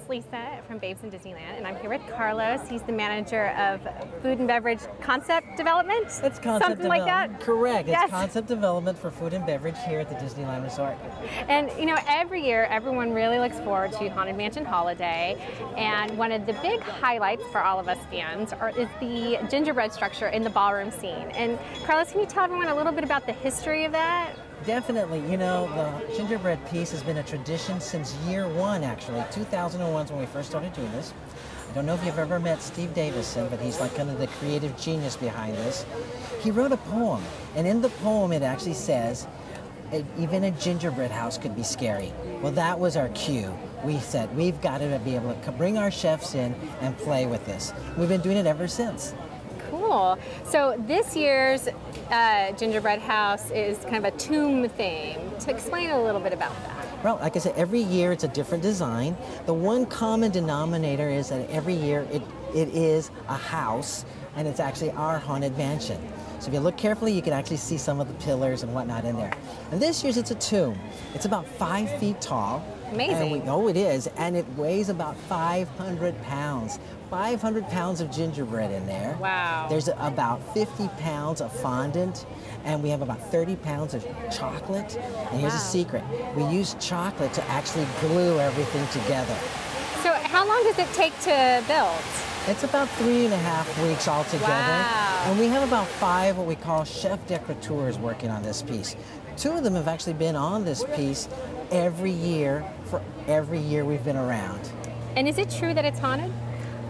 Lisa from Babes in Disneyland, and I'm here with Carlos. He's the manager of food and beverage concept development. It's concept something like that. Correct. Yes. It's concept development for food and beverage here at the Disneyland Resort. And you know, every year everyone really looks forward to Haunted Mansion Holiday, and one of the big highlights for all of us fans is the gingerbread structure in the ballroom scene. And Carlos, can you tell everyone a little bit about the history of that? Definitely. You know, the gingerbread piece has been a tradition since year one, actually. 2001 is when we first started doing this. I don't know if you've ever met Steve Davison, but he's like kind of the creative genius behind this. He wrote a poem, and in the poem it actually says, even a gingerbread house could be scary. Well, that was our cue. We said, we've got to be able to bring our chefs in and play with this. We've been doing it ever since. Cool. So this year's gingerbread house is kind of a tomb theme. To explain a little bit about that. Well, like I said, every year it's a different design. The one common denominator is that every year it is a house, and it's actually our Haunted Mansion. So if you look carefully, you can actually see some of the pillars and whatnot in there. And this year's it's a tomb. It's about 5 feet tall. Amazing. And it is, and it weighs about 500 pounds. 500 pounds of gingerbread in there. Wow. There's about 50 pounds of fondant, and we have about 30 pounds of chocolate. And here's a secret. We use chocolate to actually glue everything together. So how long does it take to build? It's about 3.5 weeks altogether. Wow. And we have about 5 what we call chef decorateurs working on this piece. 2 of them have actually been on this piece every year for every year we've been around. And is it true that it's haunted?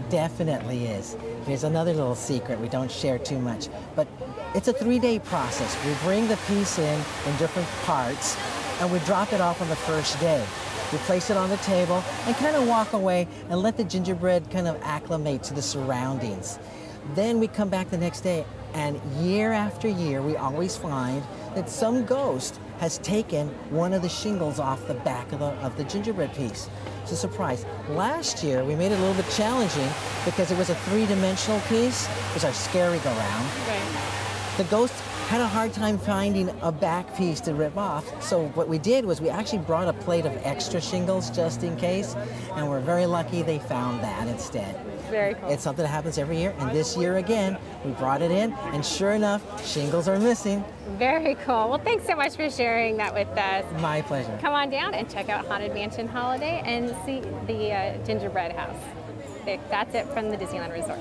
Definitely is. Here's another little secret we don't share too much, but it's a 3-day process. We bring the piece in different parts, and we drop it off on the first day. We place it on the table and kind of walk away and let the gingerbread kind of acclimate to the surroundings. Then we come back the next day, and year after year we always find that some ghost has taken one of the shingles off the back of the gingerbread piece. It's a surprise. Last year we made it a little bit challenging because it was a 3-dimensional piece. It was our scary-go-round. Right. The ghost had a hard time finding a back piece to rip off, so what we did was we actually brought a plate of extra shingles just in case, and we're very lucky they found that instead. Very cool. It's something that happens every year, and this year again, we brought it in, and sure enough, shingles are missing. Very cool. Well, thanks so much for sharing that with us. My pleasure. Come on down and check out Haunted Mansion Holiday and see the gingerbread house. That's it from the Disneyland Resort.